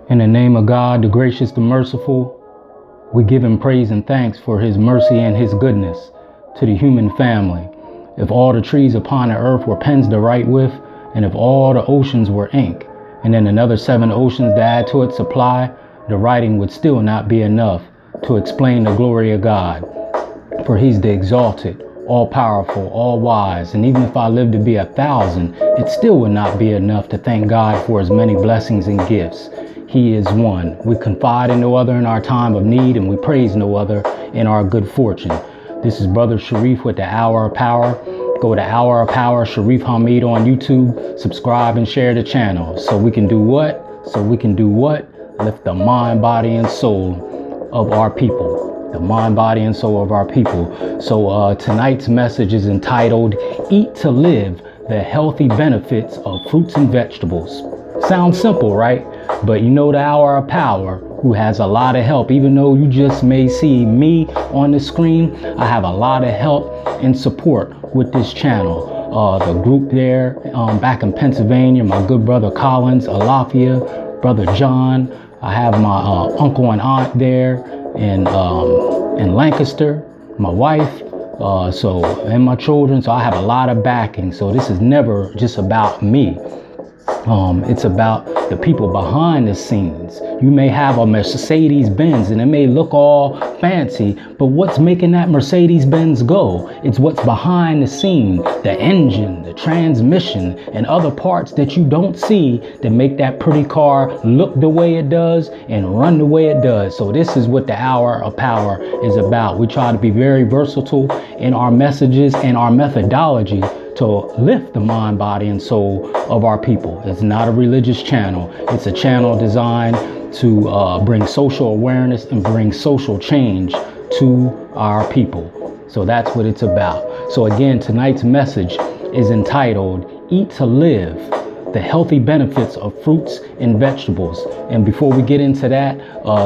In the name of God, the gracious, the merciful, we give him praise and thanks for his mercy and his goodness to the human family. If all the trees upon the earth were pens to write with, and if all the oceans were ink, and then another 7 oceans to add to its supply, the writing would still not be enough to explain the glory of God. For he's the exalted, all-powerful, all-wise, and even if I live to be 1,000, it still would not be enough to thank God for his many blessings and gifts. He is one. We confide in no other in our time of need, and we praise no other in our good fortune. This is Brother Shareef with the Hour of Power. Go to Hour of Power, Shareef Hamid on YouTube. Subscribe and share the channel. So we can do what? Lift the mind, body, and soul of our people. The mind, body, and soul of our people. So tonight's message is entitled, Eat to Live, the Healthy Benefits of Fruits and Vegetables. Sounds simple, right? But you know the Hour of Power, who has a lot of help. Even though you just may see me on the screen, I have a lot of help and support with this channel. The group there back in Pennsylvania, my good brother Collins, Alafia, brother John. I have my uncle and aunt there in Lancaster, my wife, and my children. So I have a lot of backing. So this is never just about me. It's about the people behind the scenes. You may have a Mercedes Benz and it may look all fancy, but what's making that Mercedes Benz go? It's what's behind the scene, the engine, the transmission, and other parts that you don't see that make that pretty car look the way it does and run the way it does. So this is what the Hour of Power is about. We try to be very versatile in our messages and our methodology to lift the mind, body, and soul of our people. It's not a religious channel. It's a channel designed to bring social awareness and bring social change to our people. So that's what it's about. So again, tonight's message is entitled, Eat to Live, the Healthy Benefits of Fruits and Vegetables. And before we get into that,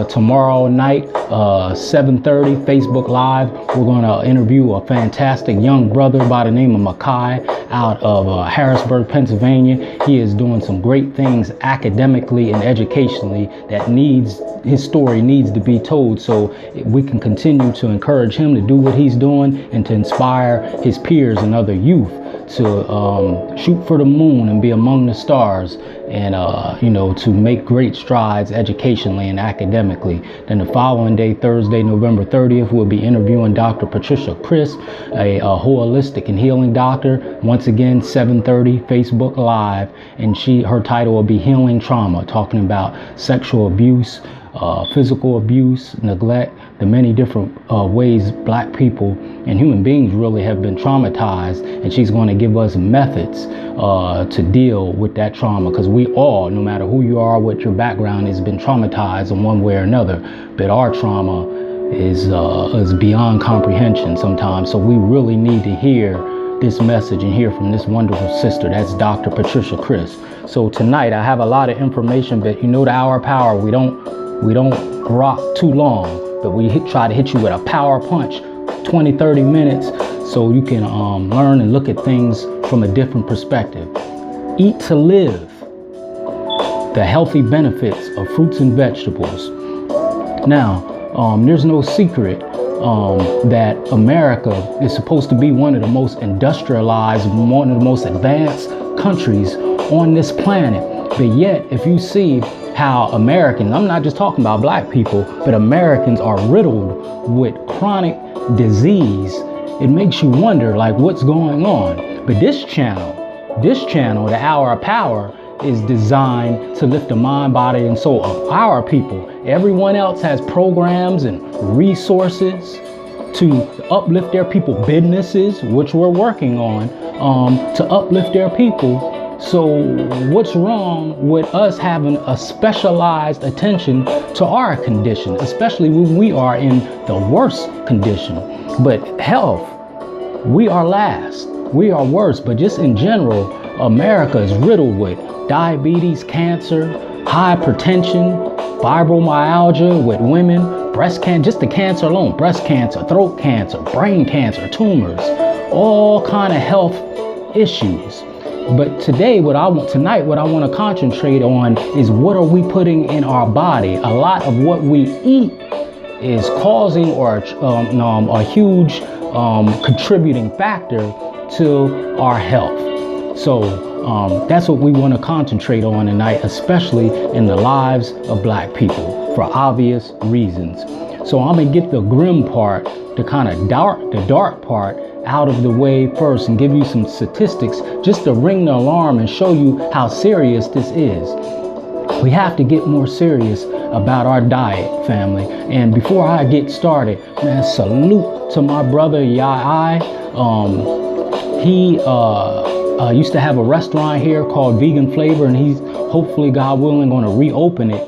tomorrow night, 7:30, Facebook Live, we're going to interview a fantastic young brother by the name of Makai out of Harrisburg, Pennsylvania. He is doing some great things academically and educationally that his story needs to be told, so we can continue to encourage him to do what he's doing and to inspire his peers and other youth to shoot for the moon and be among the stars, and to make great strides educationally and academically. Then the following day, Thursday, November 30th, we'll be interviewing Dr. Patricia Chris, a holistic and healing doctor. Once again, 7:30, Facebook Live, and her title will be Healing Trauma, talking about sexual abuse, physical abuse, neglect, the many different ways Black people and human beings really have been traumatized, and she's going to give us methods to deal with that trauma, because we all, no matter who you are, what your background has been traumatized in one way or another, but our trauma is beyond comprehension sometimes. So we really need to hear this message and hear from this wonderful sister. That's Dr. Patricia Chris. So tonight I have a lot of information, but the Hour of Power, we don't rock too long, but we try to hit you with a power punch, 20-30 minutes, so you can learn and look at things from a different perspective. Eat to Live, the Healthy Benefits of Fruits and Vegetables. Now, there's no secret that America is supposed to be one of the most industrialized, one of the most advanced countries on this planet. But yet, if you see how Americans, I'm not just talking about Black people, but Americans are riddled with chronic disease, it makes you wonder, like, what's going on? But this channel, the Hour of Power, is designed to lift the mind, body, and soul of our people. Everyone else has programs and resources to uplift their people, businesses, which we're working on, to uplift their people. So what's wrong with us having a specialized attention to our condition, especially when we are in the worst condition? But health, we are last, we are worse. But just in general, America is riddled with diabetes, cancer, hypertension, fibromyalgia with women, breast cancer, just the cancer alone, breast cancer, throat cancer, brain cancer, tumors, all kind of health issues. But tonight, what I want to concentrate on is what are we putting in our body. A lot of what we eat is causing or a huge contributing factor to our health. So that's what we want to concentrate on tonight, especially in the lives of Black people, for obvious reasons. So I'm gonna get the grim part, the dark part out of the way first, and give you some statistics just to ring the alarm and show you how serious this is. We have to get more serious about our diet, family. And before I get started, man, salute to my brother Yai. He used to have a restaurant here called Vegan Flavor, and he's hopefully, God willing, going to reopen it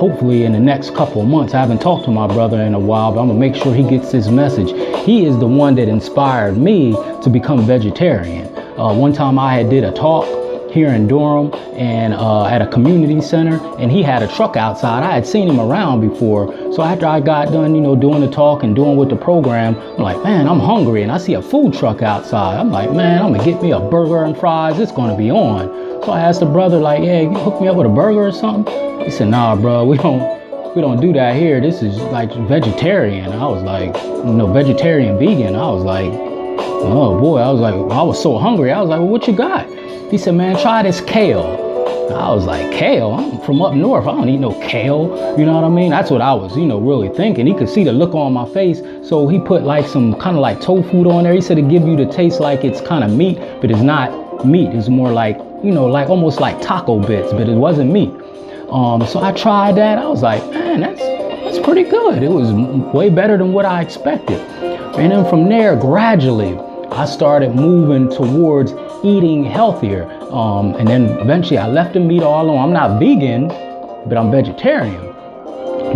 hopefully in the next couple of months. I haven't talked to my brother in a while, but I'm gonna make sure he gets this message. He is the one that inspired me to become vegetarian. One time I did a talk here in Durham and at a community center, and he had a truck outside. I had seen him around before. So after I got done, doing the talk and doing with the program, I'm like, man, I'm hungry, and I see a food truck outside. I'm like, man, I'm gonna get me a burger and fries. It's gonna be on. So I asked the brother, like, yeah, you hook me up with a burger or something? He said, nah, bro, we don't do that here. This is like vegetarian. I was like, vegetarian, vegan. I was like, oh boy. I was so hungry. I was like, well, what you got? He said, man, try this kale. I was like, kale? I'm from up north. I don't eat no kale. You know what I mean? That's what I was, really thinking. He could see the look on my face. So he put like some kind of like tofu on there. He said it give you the taste like it's kind of meat, but it's not meat. It's more like, like almost like taco bits, but it wasn't meat. So I tried that. I was like, man, that's pretty good. It was way better than what I expected. And then from there, gradually, I started moving towards eating healthier. And then eventually I left the meat all alone. I'm not vegan, but I'm vegetarian.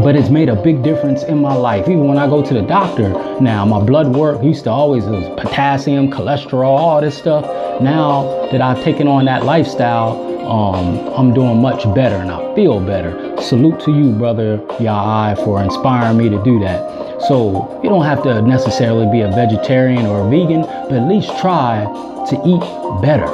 But it's made a big difference in my life. Even when I go to the doctor now, my blood work used to always, it was potassium, cholesterol, all this stuff. Now that I've taken on that lifestyle, I'm doing much better and I feel better. Salute to you, brother Yai, for inspiring me to do that. So you don't have to necessarily be a vegetarian or a vegan, but at least try to eat better.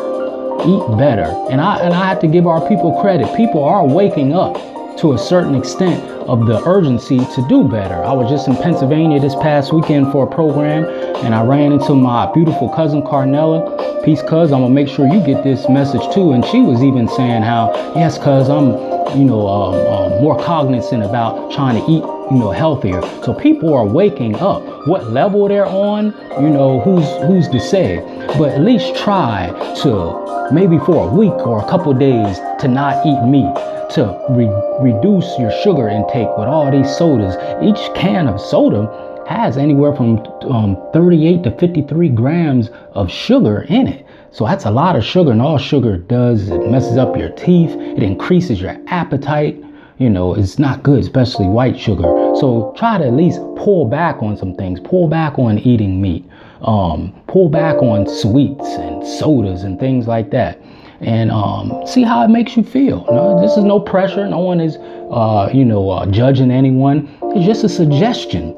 Eat better. And I have to give our people credit. People are waking up to a certain extent of the urgency to do better. I was just in Pennsylvania this past weekend for a program, and I ran into my beautiful cousin Carnella. Peace, cuz. I'm gonna make sure you get this message too. And she was even saying how, yes, cuz, I'm more cognizant about trying to eat healthier. So people are waking up. What level they're on, who's to say? But at least try to, maybe for a week or a couple days, to not eat meat, to reduce your sugar intake with all these sodas. Each can of soda has anywhere from 38 to 53 grams of sugar in it. So that's a lot of sugar, and all sugar does, it messes up your teeth. It increases your appetite. It's not good, especially white sugar. So try to at least pull back on some things. Pull back on eating meat. Pull back on sweets and sodas and things like that. And see how it makes you feel. This is no pressure. No one is, judging anyone. It's just a suggestion.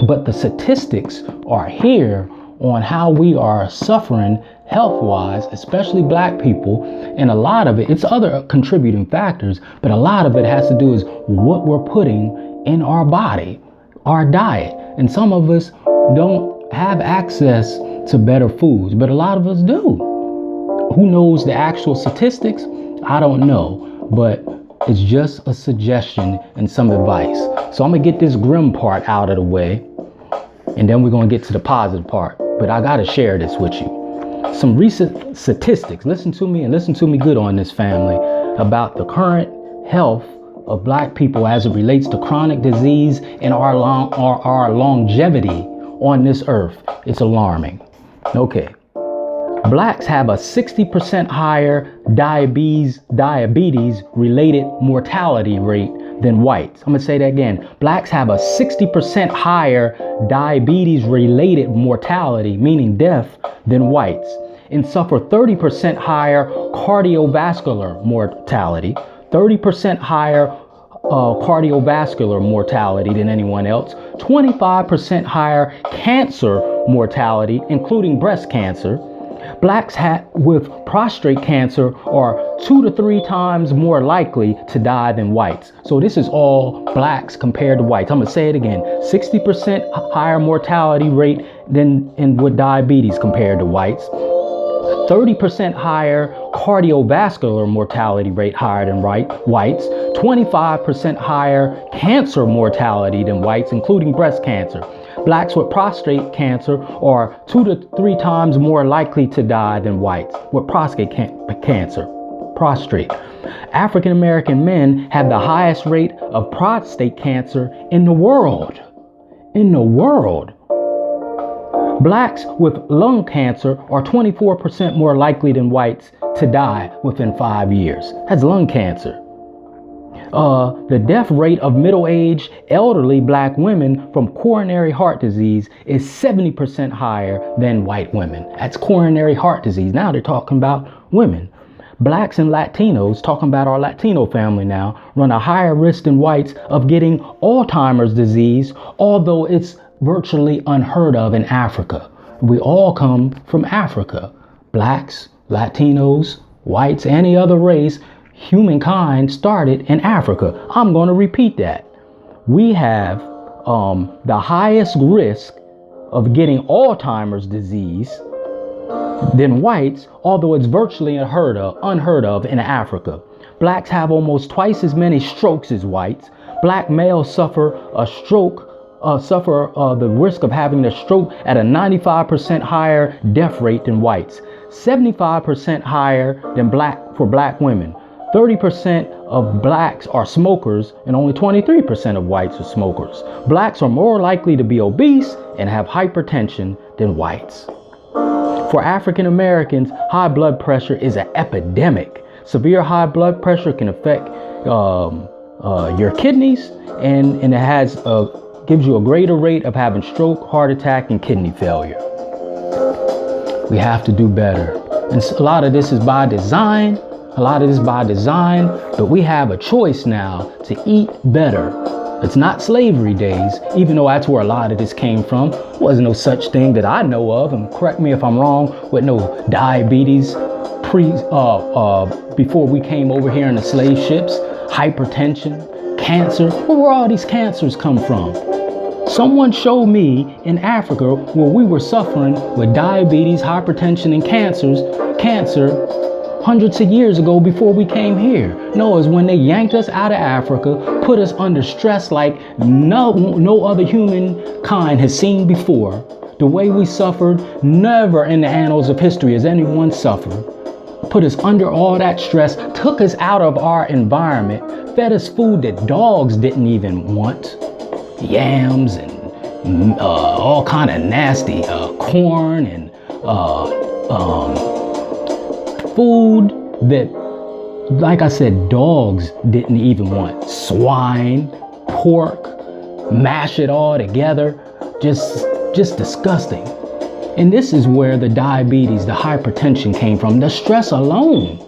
But the statistics are here on how we are suffering health-wise, especially Black people. And a lot of it's other contributing factors, but a lot of it has to do is what we're putting in our body, our diet. And some of us don't have access to better foods, but a lot of us do. Who knows the actual statistics? I don't know, but it's just a suggestion and some advice. So I'm gonna get this grim part out of the way, and then we're gonna get to the positive part. But I gotta share this with you. Some recent statistics, listen to me and listen to me good on this, family, about the current health of Black people as it relates to chronic disease and our longevity on this earth. It's alarming. Okay. Blacks have a 60% higher diabetes related mortality rate than whites. I'm gonna say that again. Blacks have a 60% higher diabetes related mortality, meaning death, than whites, and suffer 30% higher cardiovascular mortality, 30% higher cardiovascular mortality than anyone else, 25% higher cancer mortality, including breast cancer. Blacks with prostate cancer are 2 to 3 times more likely to die than whites. So this is all blacks compared to whites. I'm gonna say it again. 60% higher mortality rate than with diabetes compared to whites. 30% higher cardiovascular mortality rate higher than whites. 25% higher cancer mortality than whites, including breast cancer. Blacks with prostate cancer are 2 to 3 times more likely to die than whites with prostate cancer. African American men have the highest rate of prostate cancer in the world. Blacks with lung cancer are 24% more likely than whites to die within 5 years. That's lung cancer. The death rate of middle-aged elderly black women from coronary heart disease is 70% higher than white women. That's coronary heart disease. Now they're talking about women. Blacks and Latinos, talking about our Latino family now, run a higher risk than whites of getting Alzheimer's disease, although it's virtually unheard of in Africa. We all come from Africa. Blacks, Latinos, whites, any other race, humankind started in Africa. I'm going to repeat that. We have the highest risk of getting Alzheimer's disease than whites, although it's virtually unheard of in Africa. Blacks have almost twice as many strokes as whites. Black males suffer the risk of having a stroke at a 95% higher death rate than whites, 75% higher than for black women. 30% of blacks are smokers and only 23% of whites are smokers. Blacks are more likely to be obese and have hypertension than whites. For African Americans, high blood pressure is an epidemic. Severe high blood pressure can affect your kidneys, and it gives you a greater rate of having stroke, heart attack, and kidney failure. We have to do better. And a lot of this is by design. But we have a choice now to eat better. It's not slavery days, even though that's where a lot of this came from. There wasn't no such thing that I know of, and correct me if I'm wrong, with no diabetes before we came over here in the slave ships, hypertension, cancer. Where all these cancers come from? Someone showed me in Africa where we were suffering with diabetes, hypertension, and cancer hundreds of years ago before we came here. No, it's when they yanked us out of Africa, put us under stress like no other humankind has seen before. The way we suffered, never in the annals of history has anyone suffered. Put us under all that stress, took us out of our environment, fed us food that dogs didn't even want. Yams and all kind of nasty corn and food that, like I said, dogs didn't even want. Swine, pork, mash it all together, just disgusting. And this is where the diabetes, the hypertension came from. The stress alone,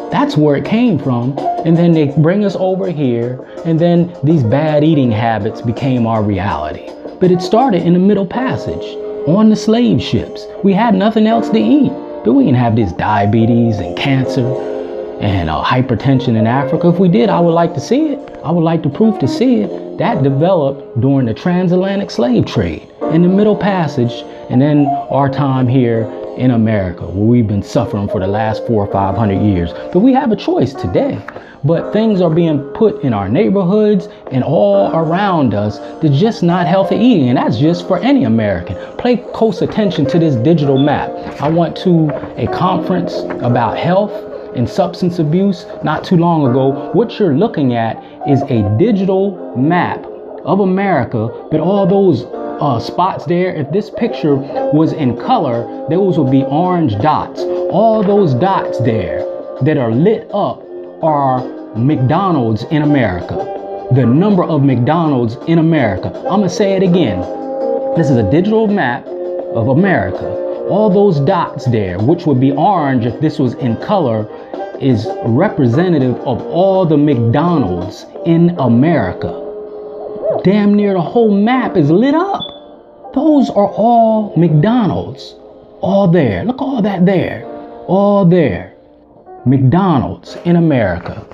that's where it came from. And then they bring us over here, and then these bad eating habits became our reality. But it started in the Middle Passage on the slave ships. We had nothing else to eat. But we didn't have this diabetes and cancer and hypertension in Africa. If we did, I would like to see it. I would like the proof to see it. That developed during the transatlantic slave trade in the Middle Passage, and then our time here in America, where we've been suffering for the last 400 or 500 years. But we have a choice today. But things are being put in our neighborhoods and all around us that's just not healthy eating. And that's just for any American. Pay close attention to this digital map. I went to a conference about health and substance abuse not too long ago. What you're looking at is a digital map of America, but all those spots there, if this picture was in color, those would be orange dots. All those dots there that are lit up are McDonald's in America. The number of McDonald's in America. I'm gonna say it again. This is a digital map of America. All those dots there, which would be orange if this was in color, is representative of all the McDonald's in America. Damn near the whole map is lit up. Those are all McDonald's. All there. Look, all that there. All there. McDonald's in America.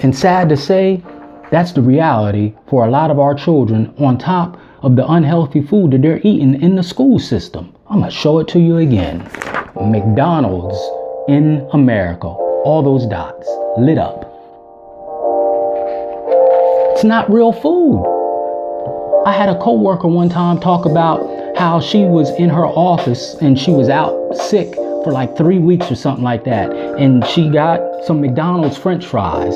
And sad to say, that's the reality for a lot of our children, on top of the unhealthy food that they're eating in the school system. I'm going to show it to you again. McDonald's in America. All those dots lit up. It's not real food. I had a coworker one time talk about how she was in her office and she was out sick for like 3 weeks or something like that. And she got some McDonald's French fries.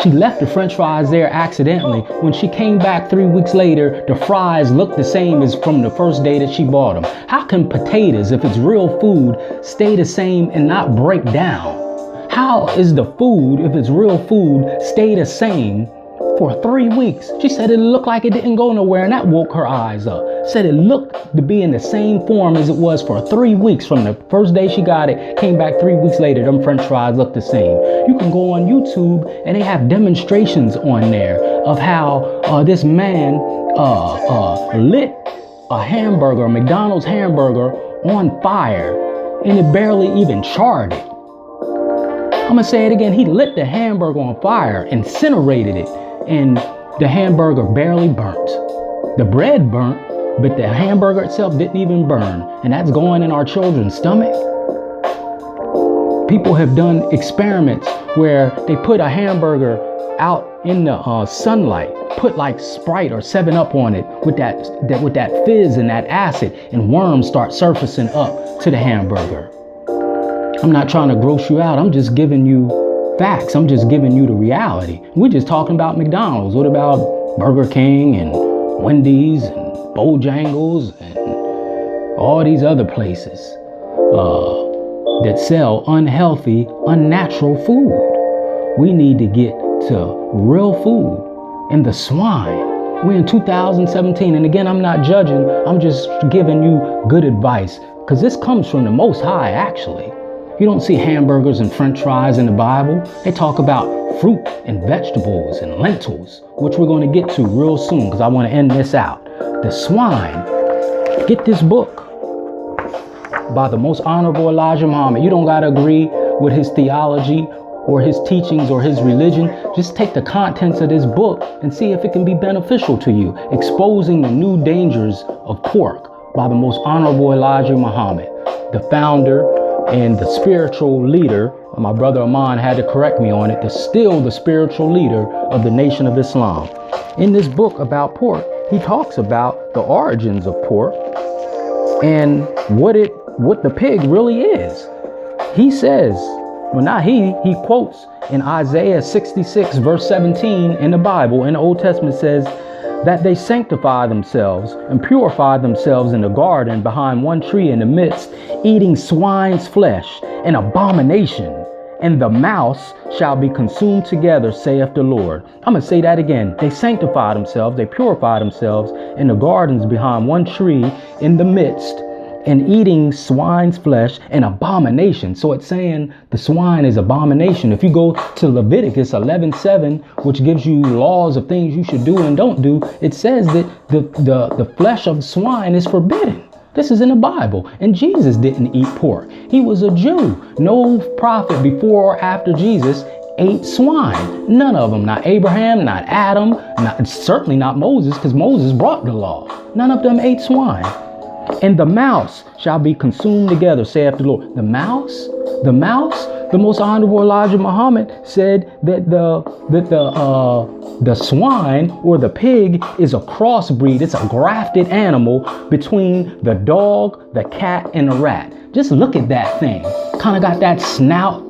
She left the French fries there accidentally. When she came back 3 weeks later, the fries looked the same as from the first day that she bought them. How can potatoes, if it's real food, stay the same and not break down? How is the food, if it's real food, stay the same for 3 weeks? She said it looked like it didn't go nowhere, and that woke her eyes up. Said it looked to be in the same form as it was for 3 weeks. From the first day she got it, came back 3 weeks later, them French fries look the same. You can go on YouTube and they have demonstrations on there of how this man lit a hamburger, a McDonald's hamburger, on fire, and it barely even charred it. I'm gonna say it again. He lit the hamburger on fire, incinerated it, and the hamburger barely burnt. The bread burnt, but the hamburger itself didn't even burn. And that's going in our children's stomach. People have done experiments where they put a hamburger out in the sunlight, put like Sprite or 7-Up on it with that fizz and that acid, and worms start surfacing up to the hamburger. I'm not trying to gross you out. I'm just giving you facts. I'm just giving you the reality. We're just talking about McDonald's. What about Burger King and Wendy's and Bojangles and all these other places that sell unhealthy, unnatural food? We need to get to real food. And the swine. We're in 2017. And again, I'm not judging. I'm just giving you good advice, because this comes from the Most High, actually. You don't see hamburgers and French fries in the Bible. They talk about fruit and vegetables and lentils, which we're going to get to real soon, because I want to end this out. The swine. Get this book by the Most Honorable Elijah Muhammad. You don't got to agree with his theology or his teachings or his religion. Just take the contents of this book and see if it can be beneficial to you. Exposing the New Dangers of Pork by the Most Honorable Elijah Muhammad, the founder and the spiritual leader. My brother Aman had to correct me on it. Still the spiritual leader of the Nation of Islam. In this book about pork, he talks about the origins of pork and what the pig really is. He says, well, not he quotes in Isaiah 66 verse 17 in the Bible, in the Old Testament, says that they sanctify themselves and purify themselves in the garden behind one tree in the midst, eating swine's flesh, an abomination, and the mouse shall be consumed together, saith the Lord. I'm going to say that again. They sanctify themselves, they purify themselves in the gardens behind one tree in the midst, and eating swine's flesh, an abomination. So it's saying the swine is abomination. If you go to Leviticus 11:7, which gives you laws of things you should do and don't do, it says that the flesh of swine is forbidden. This is in the Bible. And Jesus didn't eat pork. He was a Jew. No prophet before or after Jesus ate swine. None of them. Not Abraham, not Adam, certainly not Moses, because Moses brought the law. None of them ate swine. And the mouse shall be consumed together, saith the Lord. The mouse, the Most Honorable Elijah Muhammad said that the swine or the pig is a crossbreed. It's a grafted animal between the dog, the cat, and the rat. Just look at that thing. Kind of got that snout,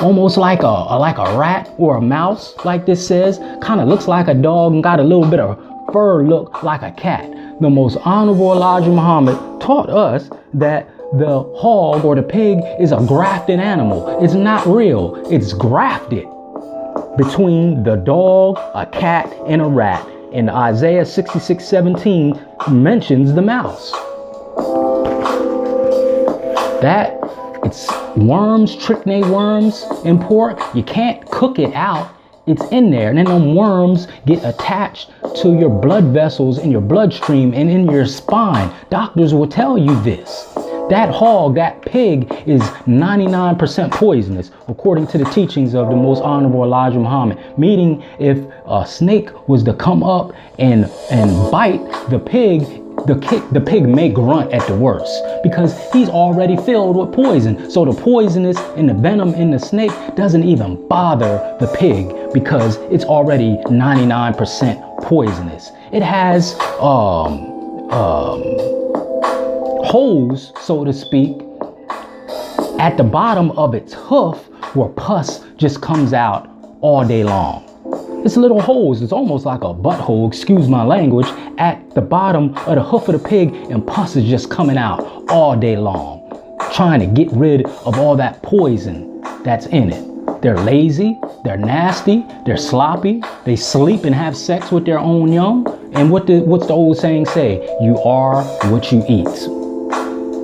almost like a rat or a mouse, like this says. Kind of looks like a dog and got a little bit of fur, look like a cat. The Most Honorable Elijah Muhammad taught us that the hog or the pig is a grafted animal. It's not real. It's grafted between the dog, a cat, and a rat. And Isaiah 66:17 mentions the mouse. That it's worms, trichinae worms in pork. You can't cook it out. It's in there, and then them worms get attached to your blood vessels in your bloodstream and in your spine. Doctors will tell you this. That hog, that pig is 99% poisonous, according to the teachings of the most honorable Elijah Muhammad. Meaning, if a snake was to come up and bite the pig, the pig may grunt at the worst because he's already filled with poison. So the poisonous and the venom in the snake doesn't even bother the pig because it's already 99% poisonous. It has holes, so to speak, at the bottom of its hoof where pus just comes out all day long. It's little holes. It's almost like a butthole, excuse my language, at the bottom of the hoof of the pig, and pus is just coming out all day long, trying to get rid of all that poison that's in it. They're lazy, they're nasty, they're sloppy, they sleep and have sex with their own young. And what's the old saying say? You are what you eat.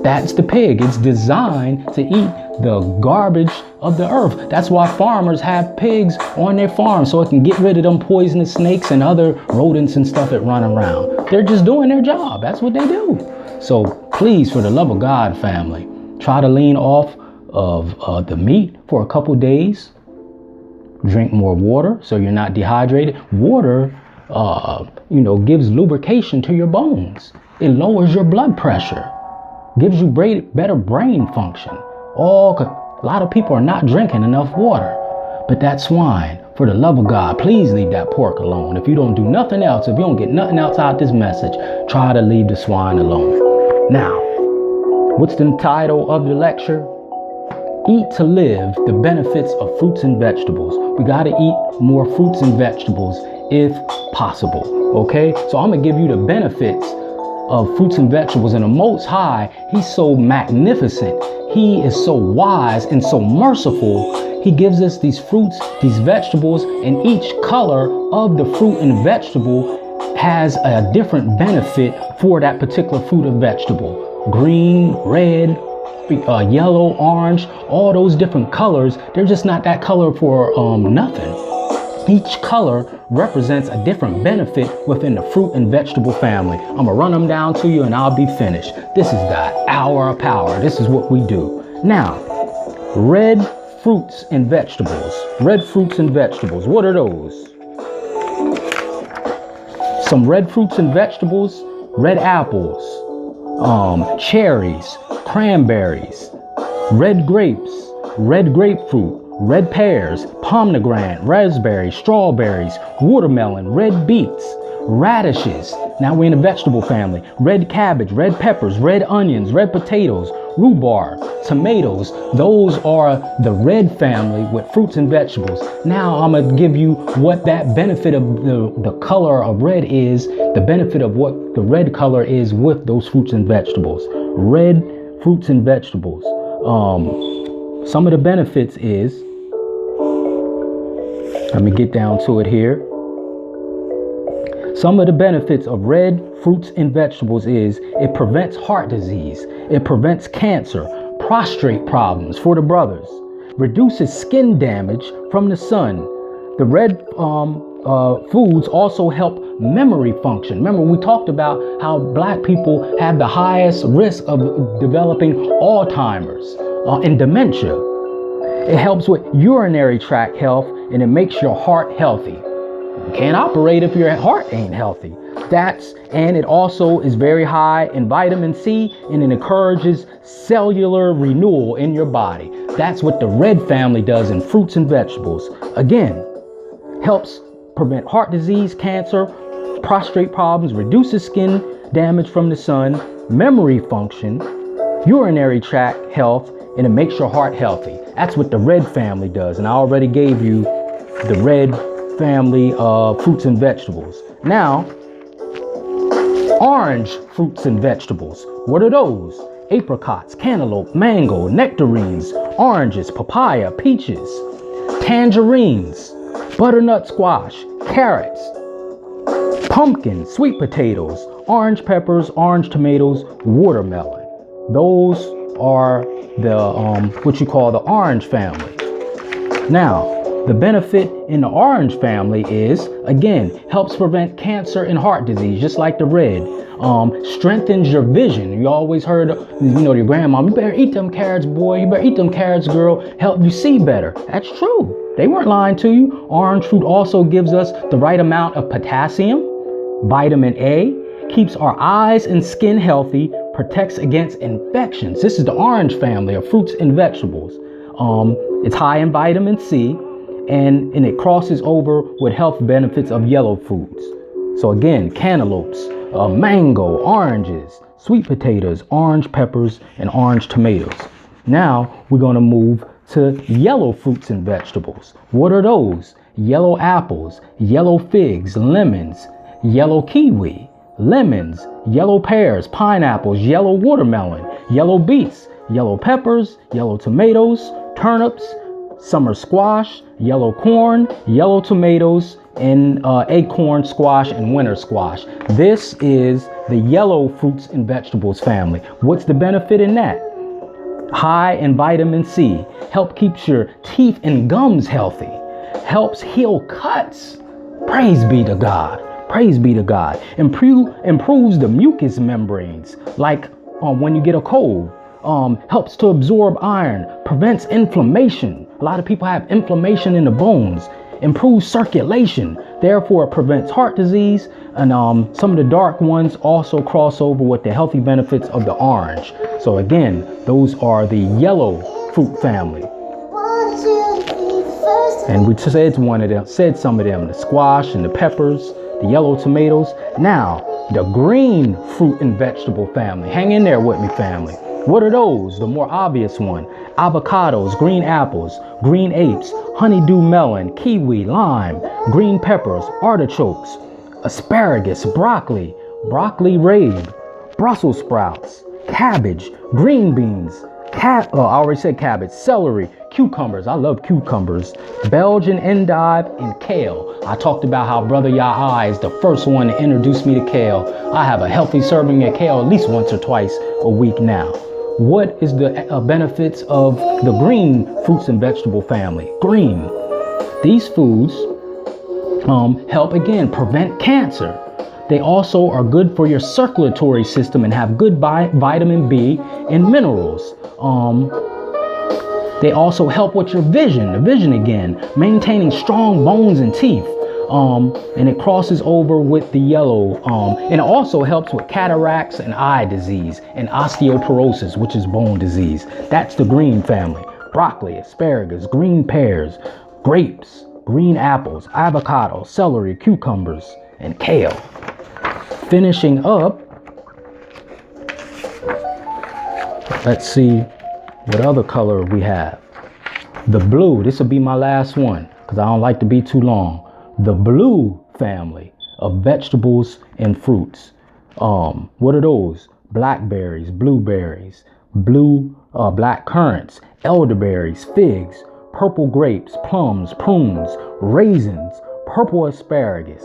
That's the pig. It's designed to eat the garbage of the earth. That's why farmers have pigs on their farm, so it can get rid of them poisonous snakes and other rodents and stuff that run around. They're just doing their job. That's what they do. So please, for the love of God, family, try to lean off of the meat for a couple days. Drink more water so you're not dehydrated. Water, gives lubrication to your bones. It lowers your blood pressure. Gives you better brain function. A lot of people are not drinking enough water. But that swine, for the love of God, please leave that pork alone. If you don't do nothing else, if you don't get nothing else out of this message, try to leave the swine alone. Now, what's the title of the lecture? Eat to live, the benefits of fruits and vegetables. We got to eat more fruits and vegetables if possible. Okay? So I'm going to give you the benefits of fruits and vegetables. And the Most High, he's so magnificent. He is so wise and so merciful. He gives us these fruits, these vegetables, and each color of the fruit and vegetable has a different benefit for that particular fruit or vegetable. Green, red, yellow, orange, all those different colors. They're just not that color for nothing. Each color represents a different benefit within the fruit and vegetable family. I'm gonna run them down to you and I'll be finished. This is the hour of power. This is what we do. Now, red fruits and vegetables. Red fruits and vegetables. What are those? Some red fruits and vegetables. Red apples, cherries, cranberries, red grapes, red grapefruit, red pears, pomegranate, raspberries, strawberries, watermelon, red beets, radishes. Now we're in a vegetable family. Red cabbage, red peppers, red onions, red potatoes, rhubarb, tomatoes. Those are the red family with fruits and vegetables. Now I'm going to give you what that benefit of the color of red is, the benefit of what the red color is with those fruits and vegetables. Red fruits and vegetables. Some of the benefits is, let me get down to it here. Some of the benefits of red fruits and vegetables is it prevents heart disease. It prevents cancer, prostate problems for the brothers, reduces skin damage from the sun. The red foods also help memory function. Remember, we talked about how black people have the highest risk of developing Alzheimer's and dementia. It helps with urinary tract health and it makes your heart healthy. You can't operate if your heart ain't healthy. And it also is very high in vitamin C and it encourages cellular renewal in your body. That's what the red family does in fruits and vegetables. Again, helps prevent heart disease, cancer, prostate problems, reduces skin damage from the sun, memory function, urinary tract health, and it makes your heart healthy. That's what the red family does. And I already gave you the red family of fruits and vegetables. Now, orange fruits and vegetables. What are those? Apricots, cantaloupe, mango, nectarines, oranges, papaya, peaches, tangerines, butternut squash, carrots, pumpkin, sweet potatoes, orange peppers, orange tomatoes, watermelon. Those are the what you call the orange family. Now, The benefit in the orange family is, again, helps prevent cancer and heart disease, just like the red. Strengthens your vision. You always heard, your grandma, you better eat them carrots, boy. You better eat them carrots, girl. Help you see better. That's true. They weren't lying to you. Orange fruit also gives us the right amount of potassium, vitamin A, keeps our eyes and skin healthy, protects against infections. This is the orange family of fruits and vegetables. It's high in vitamin C, and it crosses over with health benefits of yellow foods. So again, cantaloupes, mango, oranges, sweet potatoes, orange peppers, and orange tomatoes. Now we're going to move to yellow fruits and vegetables. What are those? Yellow apples, yellow figs, lemons, yellow kiwi, lemons, yellow pears, pineapples, yellow watermelon, yellow beets, yellow peppers, yellow tomatoes, turnips, summer squash, yellow corn, yellow tomatoes, and acorn squash and winter squash. This is the yellow fruits and vegetables family. What's the benefit in that? High in vitamin C, help keeps your teeth and gums healthy, helps heal cuts. Praise be to God. Praise be to God. Improves the mucous membranes, like when you get a cold. Helps to absorb iron, prevents inflammation. A lot of people have inflammation in the bones. Improves circulation, therefore it prevents heart disease. And some of the dark ones also cross over with the healthy benefits of the orange. So again, those are the yellow fruit family. And we said some of them, the squash and the peppers, the yellow tomatoes. Now, the green fruit and vegetable family. Hang in there with me, family. What are those? The more obvious one: avocados, green apples, green apes, honeydew melon, kiwi, lime, green peppers, artichokes, asparagus, broccoli, broccoli rabe, Brussels sprouts, cabbage, green beans, I already said cabbage, celery, cucumbers. I love cucumbers, Belgian endive, and kale. I talked about how Brother Yahai is the first one to introduce me to kale. I have a healthy serving of kale at least once or twice a week now. What is the benefits of the green fruits and vegetable family? Green. These foods help, again, prevent cancer. They also are good for your circulatory system and have good vitamin B and minerals. They also help with your vision, again, maintaining strong bones and teeth. And it crosses over with the yellow. And it also helps with cataracts and eye disease and osteoporosis, which is bone disease. That's the green family. Broccoli, asparagus, green pears, grapes, green apples, avocado, celery, cucumbers, and kale. Finishing up, let's see what other color we have. The blue. This will be my last one because I don't like to be too long. The blue family of vegetables and fruits. What are those? Blackberries, blueberries, black currants, elderberries, figs, purple grapes, plums, prunes, raisins, purple asparagus,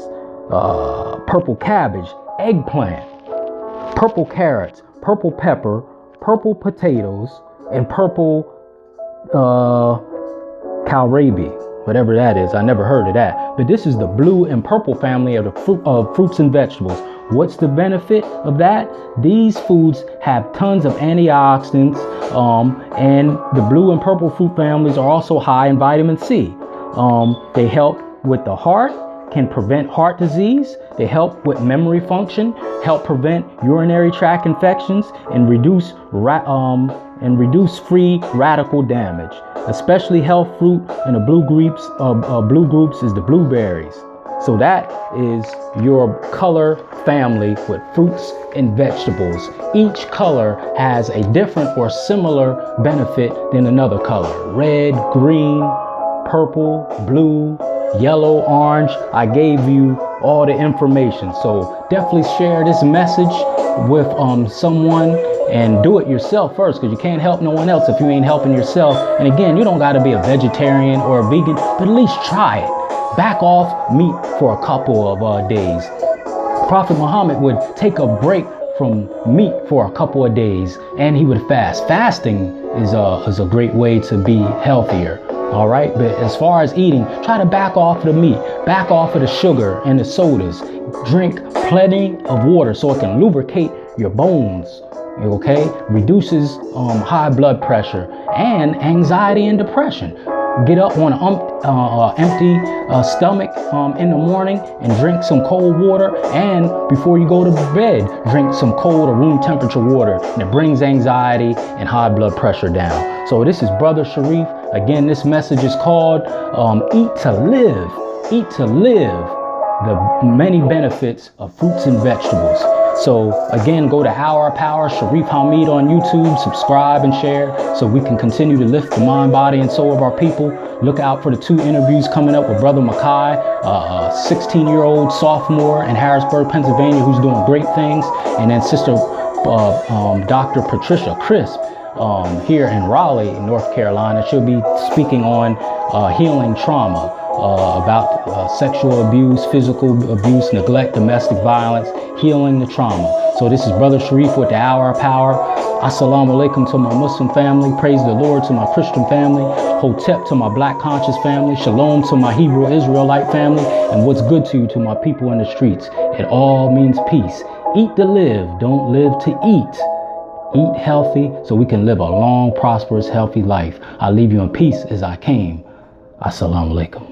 purple cabbage, eggplant, purple carrots, purple pepper, purple potatoes, and purple kohlrabi. Whatever that is, I never heard of that. But this is the blue and purple family of the fruits and vegetables. What's the benefit of that? These foods have tons of antioxidants, and the blue and purple fruit families are also high in vitamin C. They help with the heart, can prevent heart disease. They help with memory function, help prevent urinary tract infections, and reduce free radical damage. Especially health fruit in the blue groups is the blueberries. So that is your color family with fruits and vegetables. Each color has a different or similar benefit than another color. Red, green, purple, blue, yellow, orange. I gave you all the information. So definitely share this message with someone. And do it yourself first, because you can't help no one else if you ain't helping yourself. And again, you don't got to be a vegetarian or a vegan, but at least try it. Back off meat for a couple of days. Prophet Muhammad would take a break from meat for a couple of days, and he would fast. Fasting is a great way to be healthier. All right, but as far as eating, try to back off the meat, back off of the sugar and the sodas. Drink plenty of water so it can lubricate your bones. Okay, reduces high blood pressure and anxiety and depression. Get up on an empty stomach in the morning and drink some cold water, and before you go to bed, drink some cold or room temperature water, and it brings anxiety and high blood pressure down. So this is Brother Shareef. Again, this message is called Eat to Live. Eat to live. The many benefits of fruits and vegetables. So again, go to Hour of Power, Shareef Hamid on YouTube, subscribe and share so we can continue to lift the mind, body, and soul of our people. Look out for the 2 interviews coming up with Brother Mackay, a 16-year-old sophomore in Harrisburg, Pennsylvania, who's doing great things. And then Sister Dr. Patricia Crisp here in Raleigh, North Carolina. She'll be speaking on healing trauma. About sexual abuse, physical abuse, neglect, domestic violence, healing the trauma. So this is Brother Shareef with the Hour of Power. Assalamu alaikum to my Muslim family. Praise the Lord to my Christian family. Hotep to my Black conscious family. Shalom to my Hebrew Israelite family. And what's good to you to my people in the streets. It all means peace. Eat to live, don't live to eat. Eat healthy so we can live a long, prosperous, healthy life. I leave you in peace as I came. Assalamu alaikum.